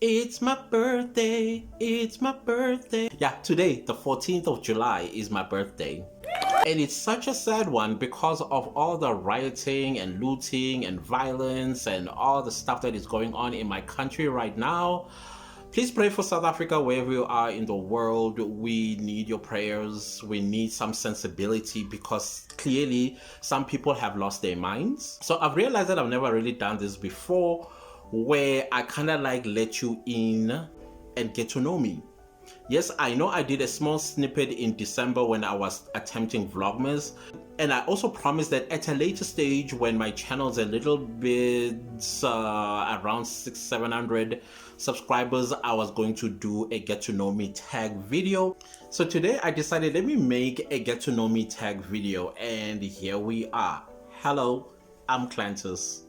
It's my birthday, it's my birthday. Yeah, today, the 14th of July, is my birthday. And it's such a sad one because of all the rioting and looting and violence and all the stuff that is going on in my country right now. Please pray for South Africa wherever you are in the world. We need your prayers. We need some sensibility because clearly some people have lost their minds. So I've realized that I've never really done this before, where I kind of like let you in and get to know me. Yes, I know I did a small snippet in December when I was attempting Vlogmas, and I also promised that at a later stage when my channel's a little bit around 600-700 subscribers, I was going to do a get to know me tag video. So today I decided, let me make a get to know me tag video, and here we are. Hello, I'm Clantus.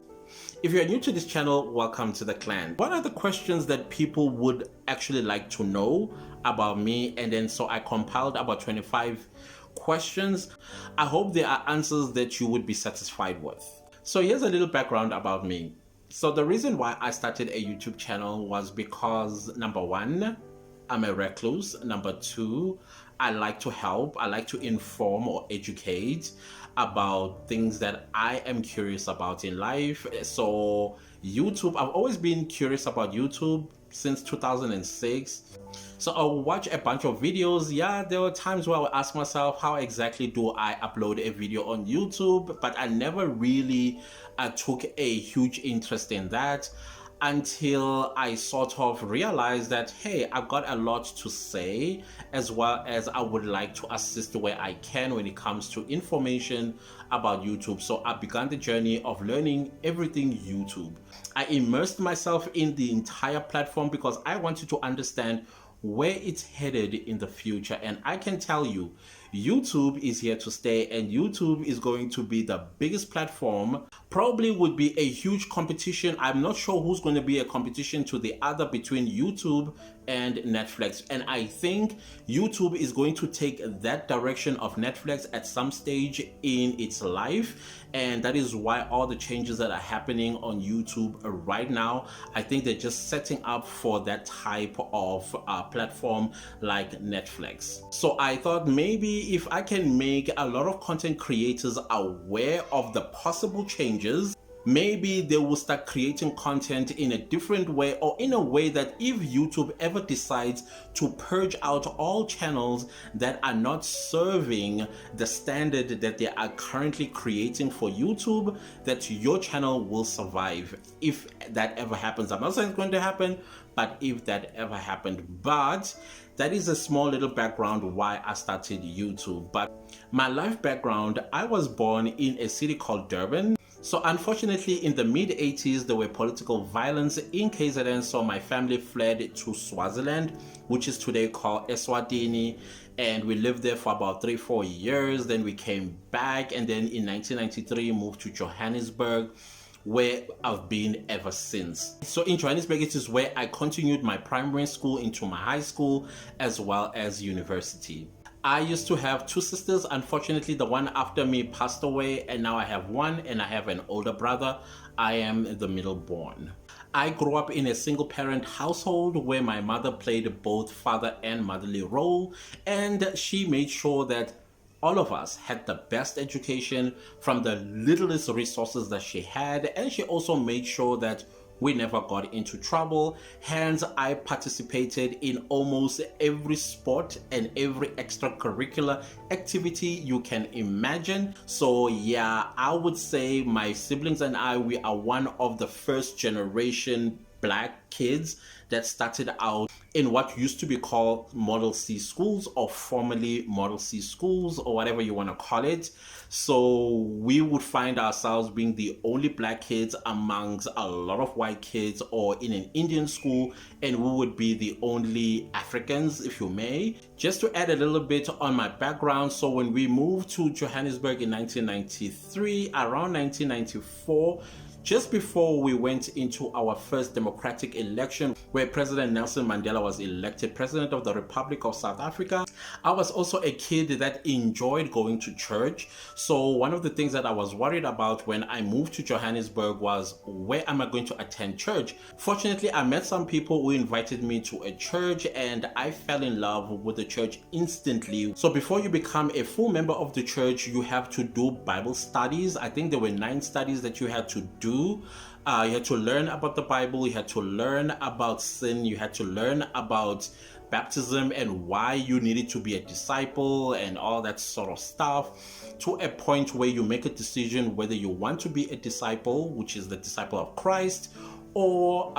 If you're new to this channel, welcome to the clan. What are the questions that people would actually like to know about me? And then so I compiled about 25 questions. I hope there are answers that you would be satisfied with. So here's a little background about me. So the reason why I started a YouTube channel was because, number one, I'm a recluse. Number two, I like to help. I like to inform or educate about things that I am curious about in life. So YouTube, I've always been curious about YouTube since 2006. So I'll watch a bunch of videos. Yeah, there were times where I would ask myself, how exactly do I upload a video on YouTube? But I never really took a huge interest in that until I sort of realized that, hey, I've got a lot to say, as well as I would like to assist where I can when it comes to information about YouTube. So I began the journey of learning everything YouTube. I immersed myself in the entire platform because I wanted to understand where it's headed in the future. And I can tell you, YouTube is here to stay, and YouTube is going to be the biggest platform. Probably would be a huge competition. I'm not sure who's going to be a competition to the other between YouTube and Netflix. And I think YouTube is going to take that direction of Netflix at some stage in its life. And that is why all the changes that are happening on YouTube right now, I think they're just setting up for that type of platform like Netflix. So I thought maybe if I can make a lot of content creators aware of the possible changes, maybe they will start creating content in a different way, or in a way that if YouTube ever decides to purge out all channels that are not serving the standard that they are currently creating for YouTube, that your channel will survive. If that ever happens, I'm not saying it's going to happen, but if that ever happened. But that is a small little background why I started YouTube. But my life background, I was born in a city called Durban. So unfortunately, in the mid-80s, there were political violence in KZN, so my family fled to Swaziland, which is today called Eswatini, and we lived there for about 3-4 years. Then we came back, and then in 1993 moved to Johannesburg, where I've been ever since. So in Johannesburg, it is where I continued my primary school into my high school, as well as university. I used to have two sisters. Unfortunately, the one after me passed away, and now I have one, and I have an older brother. I am the middle born. I grew up in a single parent household where my mother played both father and motherly role, and she made sure that all of us had the best education from the littlest resources that she had, and she also made sure that we never got into trouble. Hence, I participated in almost every sport and every extracurricular activity you can imagine. So yeah, I would say my siblings and I, we are one of the first generation Black kids that started out in what used to be called Model C schools, or formerly Model C schools, or whatever you want to call it. So we would find ourselves being the only Black kids amongst a lot of white kids, or in an Indian school, and we would be the only Africans, if you may. Just to add a little bit on my background, so when we moved to Johannesburg in 1993, around 1994, just before we went into our first democratic election where President Nelson Mandela was elected President of the Republic of South Africa. I was also a kid that enjoyed going to church. So one of the things that I was worried about when I moved to Johannesburg was, where am I going to attend church? Fortunately, I met some people who invited me to a church and I fell in love with the church instantly. So before you become a full member of the church, you have to do Bible studies. I think there were 9 studies that you had to do. You had to learn about the Bible, you had to learn about sin, you had to learn about baptism and why you needed to be a disciple and all that sort of stuff, to a point where you make a decision whether you want to be a disciple, which is the disciple of Christ, or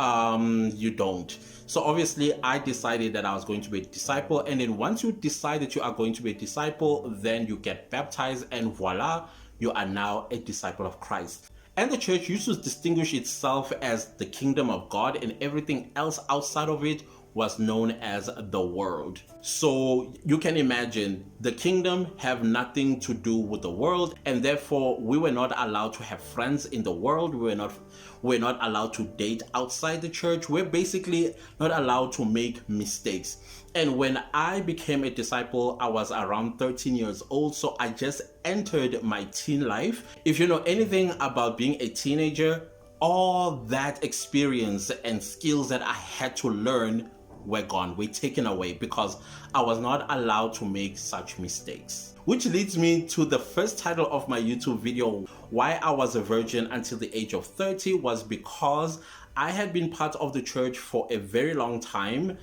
you don't. So obviously I decided that I was going to be a disciple, and then once you decide that you are going to be a disciple, then you get baptized and voila, you are now a disciple of Christ. And the church used to distinguish itself as the kingdom of God, and everything else outside of it was known as the world. So you can imagine the kingdom have nothing to do with the world, and therefore we were not allowed to have friends in the world. We're not allowed to date outside the church. We're basically not allowed to make mistakes. And when I became a disciple, I was around 13 years old, so I just entered my teen life. If you know anything about being a teenager, all that experience and skills that I had to learn were gone, were taken away, because I was not allowed to make such mistakes. Which leads me to the first title of my YouTube video, Why I Was a Virgin Until the Age of 30, was because I had been part of the church for a very long time,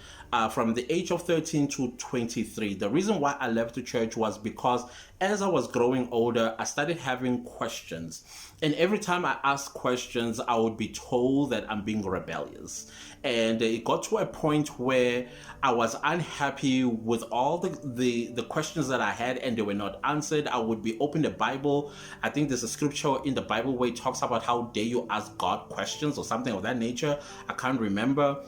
from the age of 13 to 23. The reason why I left the church was because as I was growing older, I started having questions. And every time I asked questions, I would be told that I'm being rebellious. And it got to a point where I was unhappy with all the questions that I had, and they were not answered. I would be open the Bible. I think there's a scripture in the Bible where it talks about how dare you ask God questions or something of that nature. I can't remember.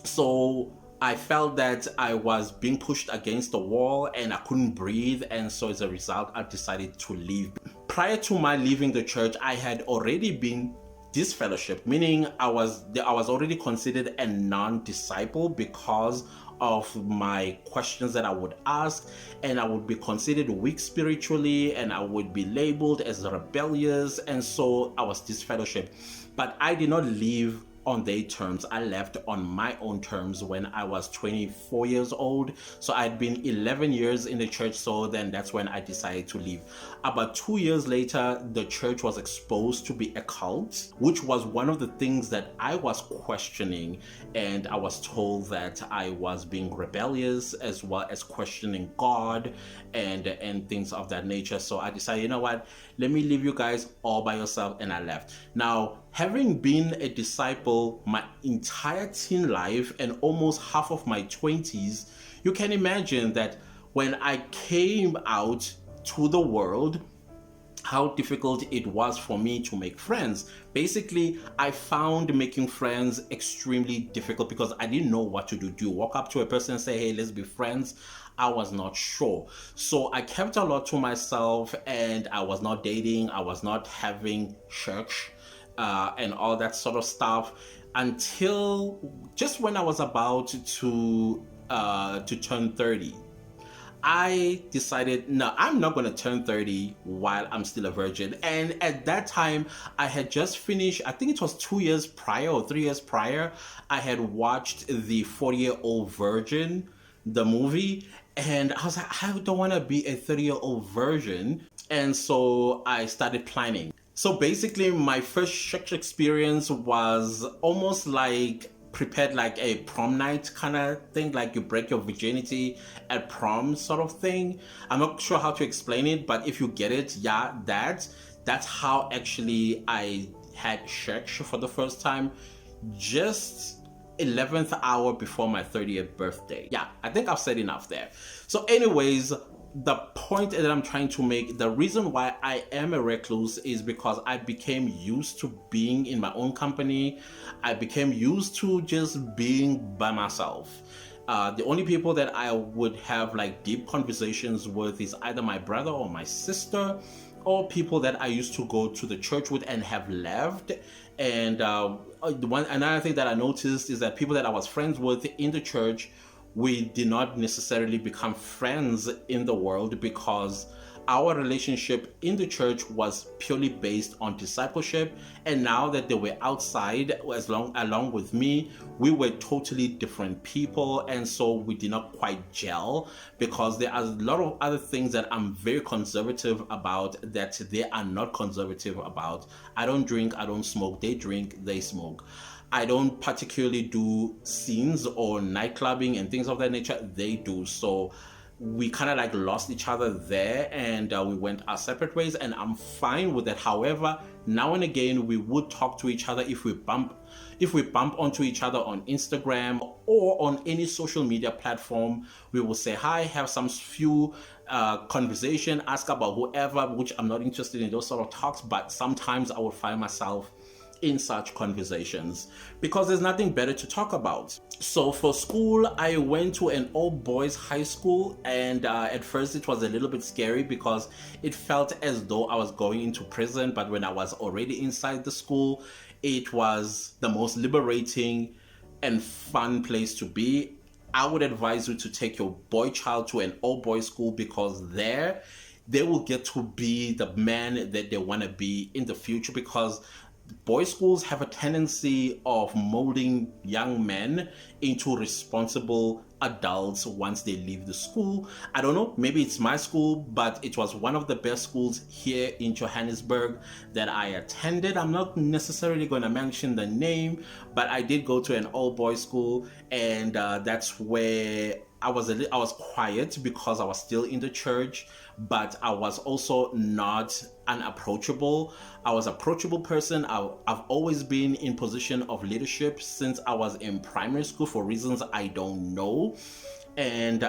So I felt that I was being pushed against the wall and I couldn't breathe, and so as a result I decided to leave. Prior to my leaving the church, I had already been disfellowshipped, meaning I was already considered a non-disciple because of my questions that I would ask, and I would be considered weak spiritually, and I would be labeled as rebellious, and so I was disfellowshipped. But I did not leave on their terms. I left on my own terms when I was 24 years old. So I'd been 11 years in the church, so then that's when I decided to leave. About 2 years later, the church was exposed to be a cult, which was one of the things that I was questioning, and I was told that I was being rebellious as well as questioning God and things of that nature. So I decided, you know what, let me leave you guys all by yourself, and I left. Now, having been a disciple my entire teen life and almost half of my 20s, you can imagine that when I came out to the world, how difficult it was for me to make friends. Basically, I found making friends extremely difficult because I didn't know what to do. Do you walk up to a person and say, hey, let's be friends? I was not sure. So I kept a lot to myself, and I was not dating. I was not having church and all that sort of stuff until just when I was about to turn 30. I decided, no, I'm not going to turn 30 while I'm still a virgin. And at that time, I had just finished, I think it was 2 years prior or 3 years prior, I had watched the 40-Year-Old Virgin, the movie, and I was like, I don't want to be a 30-year-old virgin. And so I started planning. So basically, my first church experience was almost like prepared like a prom night kind of thing, like you break your virginity at prom sort of thing. I'm not sure how to explain it, but if you get it, yeah, that's how actually I had church for the first time, just 11th hour before my 30th birthday. Yeah, I think I've said enough there. So anyways, the point that I'm trying to make, the reason why I am a recluse is because I became used to being in my own company. I became used to just being by myself. The only people that I would have like deep conversations with is either my brother or my sister, all people that I used to go to the church with and have left. And another thing that I noticed is that people that I was friends with in the church, we did not necessarily become friends in the world, because our relationship in the church was purely based on discipleship. And now that they were outside, along with me, we were totally different people. And so we did not quite gel, because there are a lot of other things that I'm very conservative about that they are not conservative about. I don't drink, I don't smoke. They drink, they smoke. I don't particularly do scenes or night clubbing and things of that nature. They do. So we kind of like lost each other there, and we went our separate ways, and I'm fine with that. However, now and again we would talk to each other if we bump onto each other on Instagram or on any social media platform. We will say hi, have some few conversation, ask about whoever, which I'm not interested in those sort of talks, but sometimes I will find myself in such conversations because there's nothing better to talk about. So for school, I went to an all-boys high school, and at first it was a little bit scary because it felt as though I was going into prison. But when I was already inside the school, it was the most liberating and fun place to be. I would advise you to take your boy child to an all-boys school, because there they will get to be the man that they want to be in the future, because boys' schools have a tendency of molding young men into responsible adults once they leave the school. I don't know, maybe it's my school, but it was one of the best schools here in Johannesburg that I attended. I'm not necessarily going to mention the name, but I did go to an all-boys school, and that's where I was quiet because I was still in the church, but I was also not unapproachable. I was an approachable person. I've always been in position of leadership since I was in primary school for reasons I don't know. And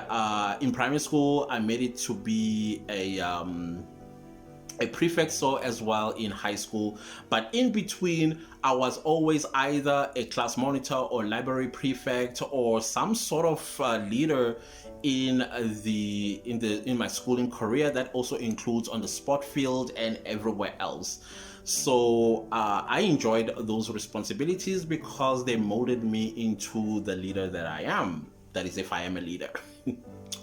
in primary school, I made it to be a prefect, so as well in high school. But in between, I was always either a class monitor or library prefect or some sort of leader in my schooling career. That also includes on the sport field and everywhere else. So I enjoyed those responsibilities because they molded me into the leader that I am. That is, if I am a leader.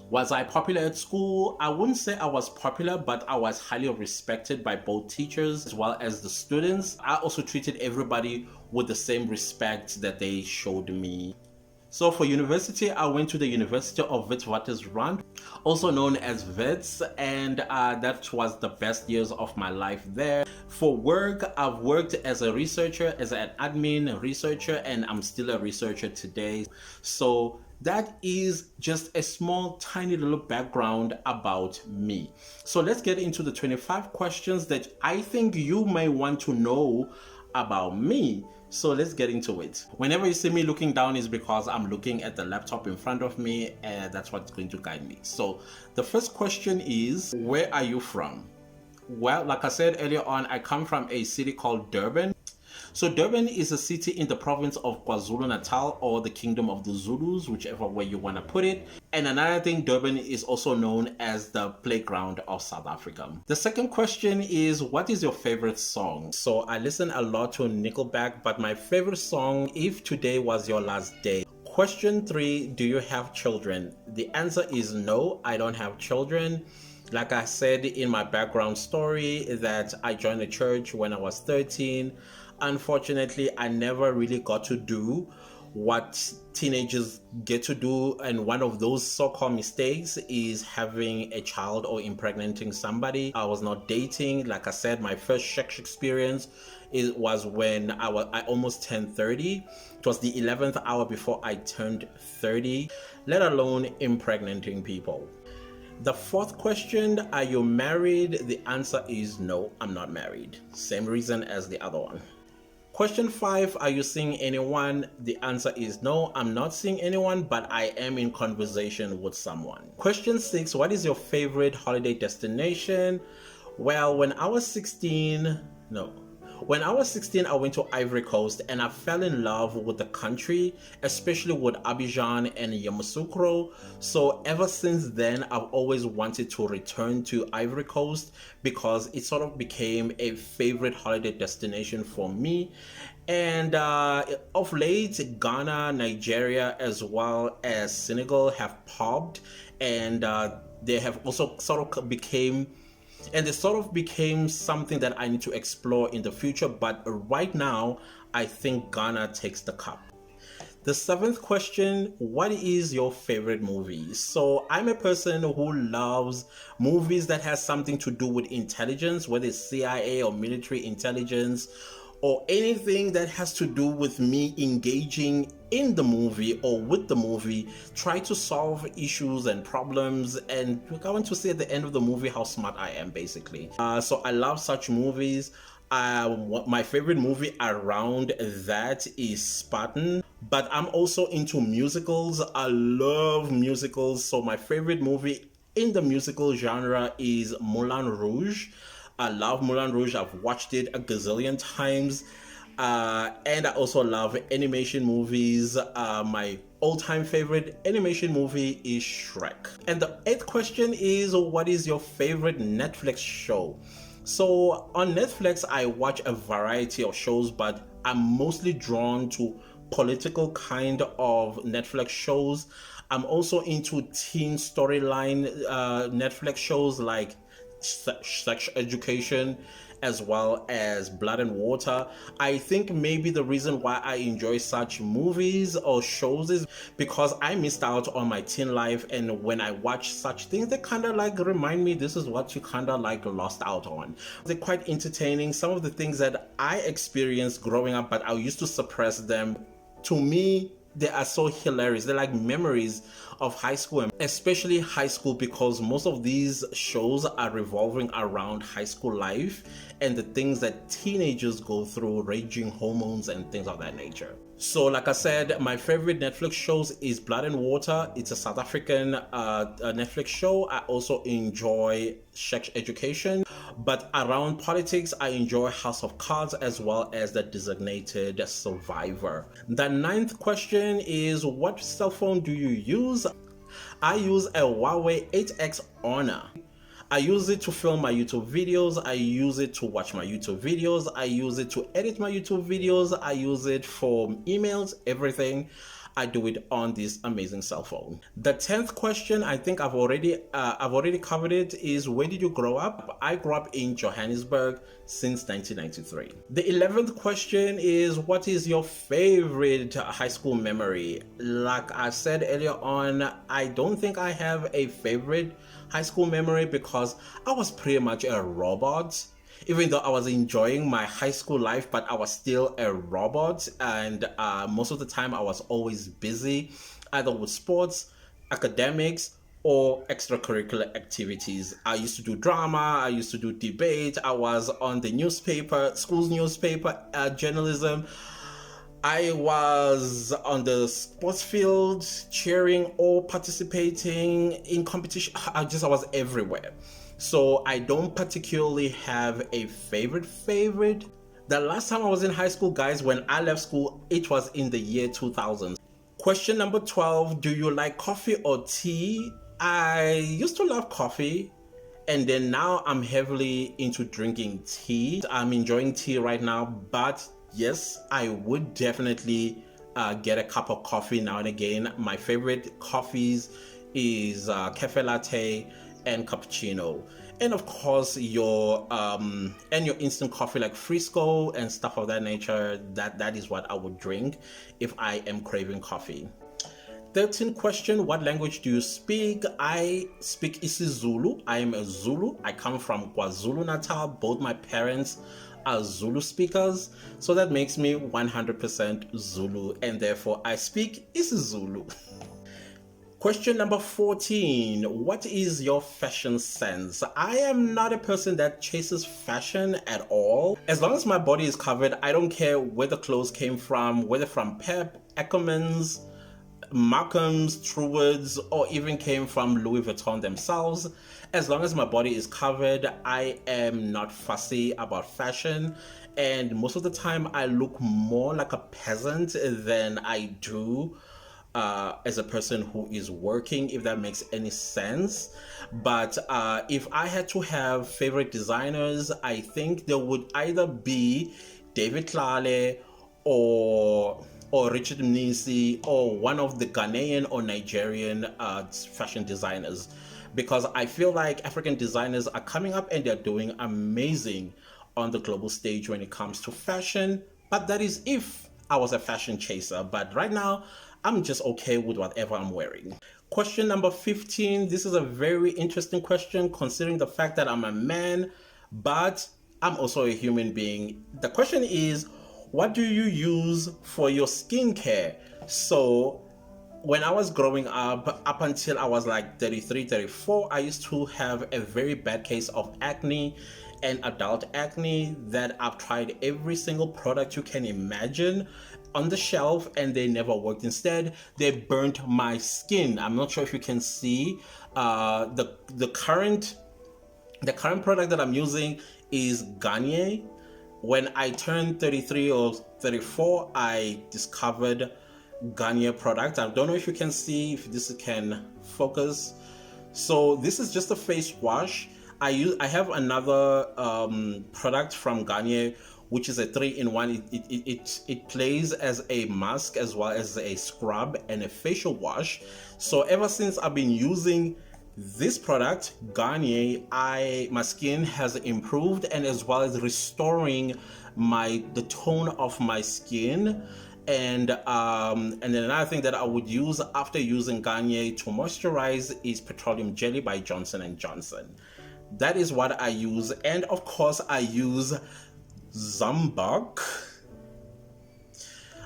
Was I popular at school? I wouldn't say I was popular, but I was highly respected by both teachers as well as the students. I also treated everybody with the same respect that they showed me. So for university, I went to the University of Witwatersrand, also known as Wits, and that was the best years of my life there. For work, I've worked as a researcher, as an admin researcher, and I'm still a researcher today. So that is just a small, tiny little background about me. So let's get into the 25 questions that I think you may want to know about me. So let's get into it. Whenever you see me looking down is because I'm looking at the laptop in front of me, and that's what's going to guide me. So the first question is, where are you from? Well, like I said earlier on, I come from a city called Durban. So Durban is a city in the province of KwaZulu-Natal, or the Kingdom of the Zulus, whichever way you want to put it. And another thing, Durban is also known as the playground of South Africa. The second question is, what is your favorite song? So I listen a lot to Nickelback, but my favorite song, If Today Was Your Last Day. Question 3, do you have children? The answer is no, I don't have children. Like I said in my background story, that I joined the church when I was 13. Unfortunately, I never really got to do what teenagers get to do, and one of those so-called mistakes is having a child or impregnating somebody. I was not dating. Like I said, my first sex experience was when I almost turned 30. It was the 11th hour before I turned 30, let alone impregnating people. The fourth question, are you married? The answer is no, I'm not married. Same reason as the other one. Question 5, are you seeing anyone? The answer is no, I'm not seeing anyone, but I am in conversation with someone. Question 6, what is your favorite holiday destination? Well, when I was 16, When I was 16, I went to Ivory Coast and I fell in love with the country, especially with Abidjan and Yamoussoukro. So ever since then, I've always wanted to return to Ivory Coast because it sort of became a favorite holiday destination for me. And of late, Ghana, Nigeria, as well as Senegal have popped, and they have also sort of became something that I need to explore in the future. But right now, I think Ghana takes the cup. The seventh question, what is your favorite movie? So I'm a person who loves movies that has something to do with intelligence, whether it's CIA or military intelligence, or anything that has to do with me engaging in the movie or with the movie, try to solve issues and problems, and I want to see at the end of the movie how smart I am, basically. So I love such movies. My favorite movie around that is Spartan, but I'm also into musicals. I love musicals, so my favorite movie in the musical genre is Moulin Rouge. I love Moulin Rouge. I've watched it a gazillion times. And I also love animation movies. My all-time favorite animation movie is Shrek. And the eighth question is, what is your favorite Netflix show? So on Netflix, I watch a variety of shows, but I'm mostly drawn to political kind of Netflix shows. I'm also into teen storyline Netflix shows like Sex Education, as well as Blood and Water. I think maybe the reason why I enjoy such movies or shows is because I missed out on my teen life, and when I watch such things, they kind of like remind me this is what you kind of like lost out on. They're quite entertaining. Some of the things that I experienced growing up, but I used to suppress them, to me, they are so hilarious. They're like memories of high school, and especially high school, because most of these shows are revolving around high school life and the things that teenagers go through, raging hormones and things of that nature. So like I said, my favorite Netflix shows is Blood and Water. It's a South African Netflix show. I also enjoy Sex Education, but around politics, I enjoy House of Cards as well as The Designated Survivor. The ninth question is, what cell phone do you use? I use a Huawei 8X Honor. I use it to film my YouTube videos. I use it to watch my YouTube videos. I use it to edit my YouTube videos. I use it for emails, everything. I do it on this amazing cell phone. The 10th question, I think I've already covered it, is where did you grow up? I grew up in Johannesburg since 1993. The 11th question is, what is your favorite high school memory? Like I said earlier on, I don't think I have a favorite high school memory because I was pretty much a robot. Even though I was enjoying my high school life, but I was still a robot, and most of the time I was always busy, either with sports, academics, or extracurricular activities. I used to do drama, I used to do debate, I was on the newspaper, school's newspaper, journalism. I was on the sports field, cheering or participating in competition. I was everywhere. So I don't particularly have a favorite. The last time I was in high school, guys, when I left school, it was in the year 2000. Question number 12, do you like coffee or tea? I used to love coffee, and then now I'm heavily into drinking tea. I'm enjoying tea right now, but yes, I would definitely get a cup of coffee now and again. My favorite coffees is cafe latte and cappuccino, and of course your instant coffee like Frisco and stuff of that nature. That is what I would drink if I am craving coffee. 13th question, what language do you speak? I speak isiZulu. I am a Zulu. I come from KwaZulu Natal. Both my parents are Zulu speakers, so that makes me 100% Zulu, and therefore I speak isiZulu. Question number 14, what is your fashion sense? I am not a person that chases fashion at all. As long as my body is covered, I don't care where the clothes came from, whether from Pep, Ackermans, Markhams, Truwards, or even came from Louis Vuitton themselves. As long as my body is covered, I am not fussy about fashion. and most of the time I look more like a peasant than I do as a person who is working, if that makes any sense. But if I had to have favorite designers, I think there would either be David Tlale or Richard Mnisi or one of the Ghanaian or Nigerian fashion designers, because I feel like African designers are coming up and they're doing amazing on the global stage when it comes to fashion. But that is if I was a fashion chaser. But right now, I'm just okay with whatever I'm wearing. Question number 15. This is a very interesting question considering the fact that I'm a man, but I'm also a human being. The question is, what do you use for your skincare? So when I was growing up until I was like 33, 34, I used to have a very bad case of acne and adult acne that I've tried every single product you can imagine on the shelf and they never worked. Instead, they burnt my skin. I'm not sure if you can see the current product that I'm using is Garnier. When I turned 33 or 34, I discovered Garnier product. I don't know if you can see, if this can focus. So this is just a face wash. I have another product from Garnier, which is a 3-in-1. It plays as a mask as well as a scrub and a facial wash. So ever since I've been using this product, Garnier, my skin has improved, and as well as restoring the tone of my skin. And then another thing that I would use after using Garnier to moisturize is petroleum jelly by Johnson & Johnson. That is what I use. And of course I use Zambuk.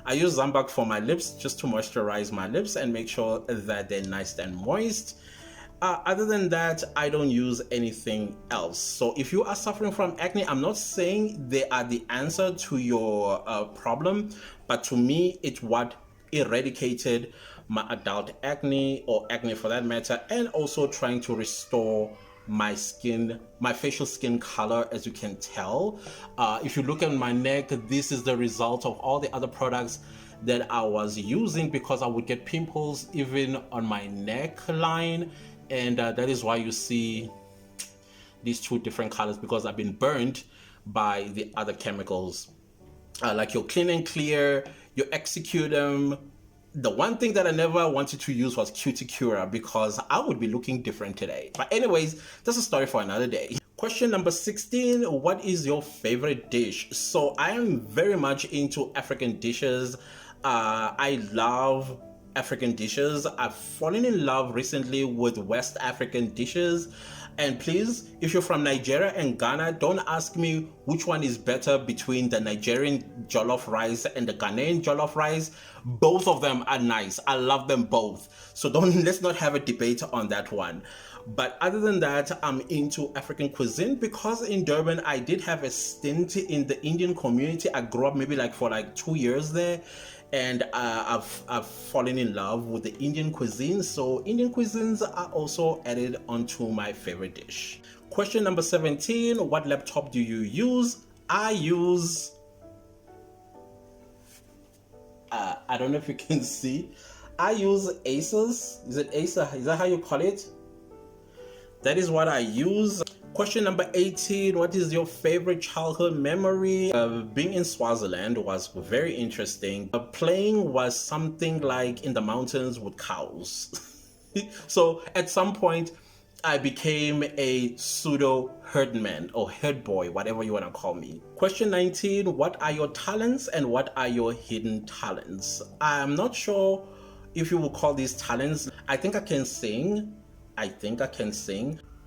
I use Zambuk for my lips, just to moisturize my lips and make sure that they're nice and moist. Other than that, I don't use anything else. So if you are suffering from acne, I'm not saying they are the answer to your problem, but to me, it's what eradicated my adult acne, or acne for that matter, and also trying to restore my skin, my facial skin color. As you can tell, if you look at my neck, this is the result of all the other products that I was using, because I would get pimples even on my neckline. And that is why you see these two different colors, because I've been burned by the other chemicals, like your Clean and Clear, your Execudum. The one thing that I never wanted to use was Cuticura, because I would be looking different today. But anyways, that's a story for another day. Question number 16, what is your favorite dish? So I am very much into African dishes. I love African dishes. I've fallen in love recently with West African dishes. And please, if you're from Nigeria and Ghana, don't ask me which one is better between the Nigerian jollof rice and the Ghanaian jollof rice. Both of them are nice. I love them both. So let's not have a debate on that one. But other than that, I'm into African cuisine, because in Durban, I did have a stint in the Indian community. I grew up maybe for 2 years there. And I've fallen in love with the Indian cuisine. So Indian cuisines are also added onto my favorite dish. Question number 17, what laptop do you use? I use, I don't know if you can see, I use Asus. Is it Acer? Is that how you call it? That is what I use. Question number 18, what is your favorite childhood memory? Being in Swaziland was very interesting. Playing was something like in the mountains with cows. So at some point, I became a pseudo herdman or herd boy, whatever you want to call me. Question 19, what are your talents and what are your hidden talents? I'm not sure if you will call these talents. I think I can sing.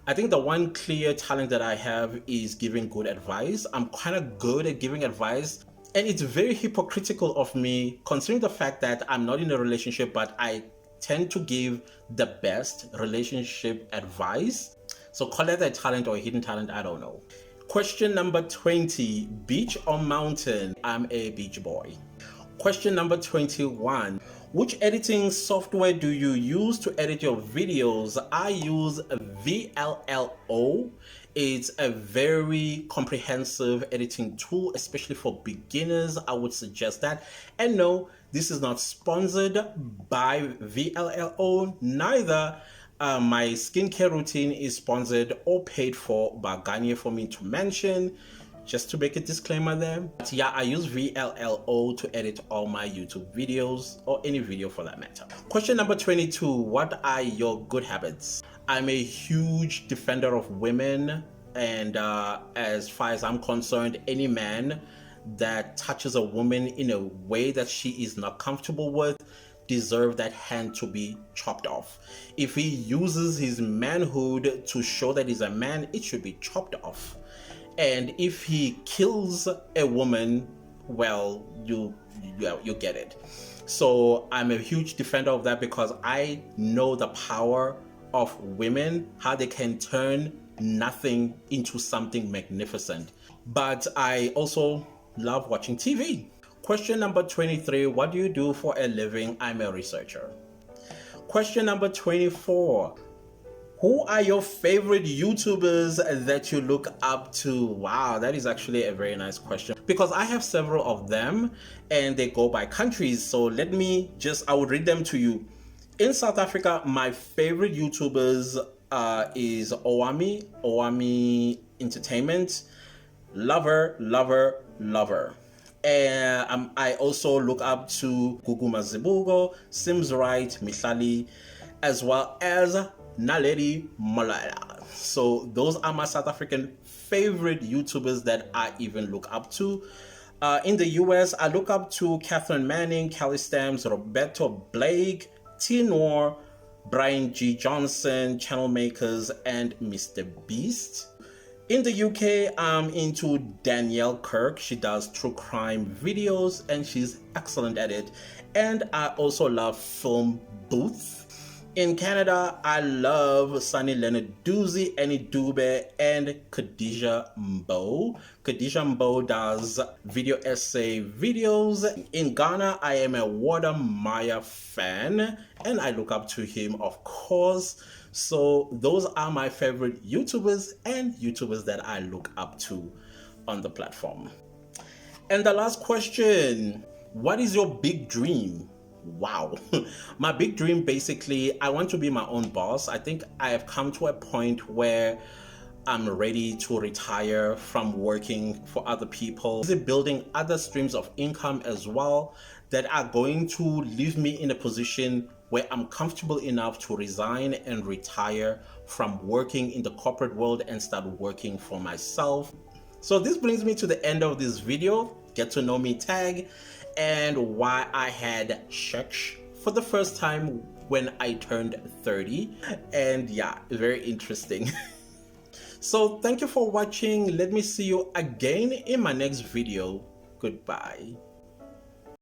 I think the one clear talent that I have is giving good advice. I'm kind of good at giving advice, and it's very hypocritical of me considering the fact that I'm not in a relationship, but I tend to give the best relationship advice. So call it a talent or a hidden talent, I don't know. Question number 20, beach or mountain? I'm a beach boy. Question number 21, which editing software do you use to edit your videos? I use VLLO. It's a very comprehensive editing tool, especially for beginners. I would suggest that. And no, this is not sponsored by VLLO, neither my skincare routine is sponsored or paid for by Garnier for me to mention. Just to make a disclaimer there. But yeah, I use VLLO to edit all my YouTube videos, or any video for that matter. Question number 22. What are your good habits? I'm a huge defender of women, and as far as I'm concerned, any man that touches a woman in a way that she is not comfortable with deserve that hand to be chopped off. If he uses his manhood to show that he's a man, it should be chopped off. And if he kills a woman, well, you get it. So I'm a huge defender of that, because I know the power of women, how they can turn nothing into something magnificent. But I also love watching TV. Question number 23. What do you do for a living? I'm a researcher. Question number 24. Who are your favorite YouTubers that you look up to? Wow, that is actually a very nice question, because I have several of them and they go by countries. So I would read them to you. In South Africa, my favorite YouTubers is Owami Entertainment. Lover. And I also look up to Gugu Mazibugo, Sims Right, Mihlali, as well as Naledi Malala. So those are my South African favorite YouTubers that I even look up to. In the US, I look up to Catherine Manning, Kelly Stamps, Roberto Blake, T Noir, Brian G. Johnson, Channel Makers, and Mr. Beast. In the UK, I'm into Danielle Kirk. She does true crime videos and she's excellent at it. And I also love Film Booth. In Canada, I love Sunny Lenarduzzi, Annie Dube, and Khadija Mbo. Khadija Mbo does video essay videos. In Ghana, I am a Wada Maya fan, and I look up to him, of course. So those are my favorite YouTubers and YouTubers that I look up to on the platform. And the last question, what is your big dream? Wow. My big dream, basically, I want to be my own boss. I think I have come to a point where I'm ready to retire from working for other people. Building other streams of income as well that are going to leave me in a position where I'm comfortable enough to resign and retire from working in the corporate world and start working for myself. So this brings me to the end of this video. Get to know me tag, and why I had sex for the first time when I turned 30. And yeah, very interesting. So thank you for watching. Let me see you again in my next video. Goodbye.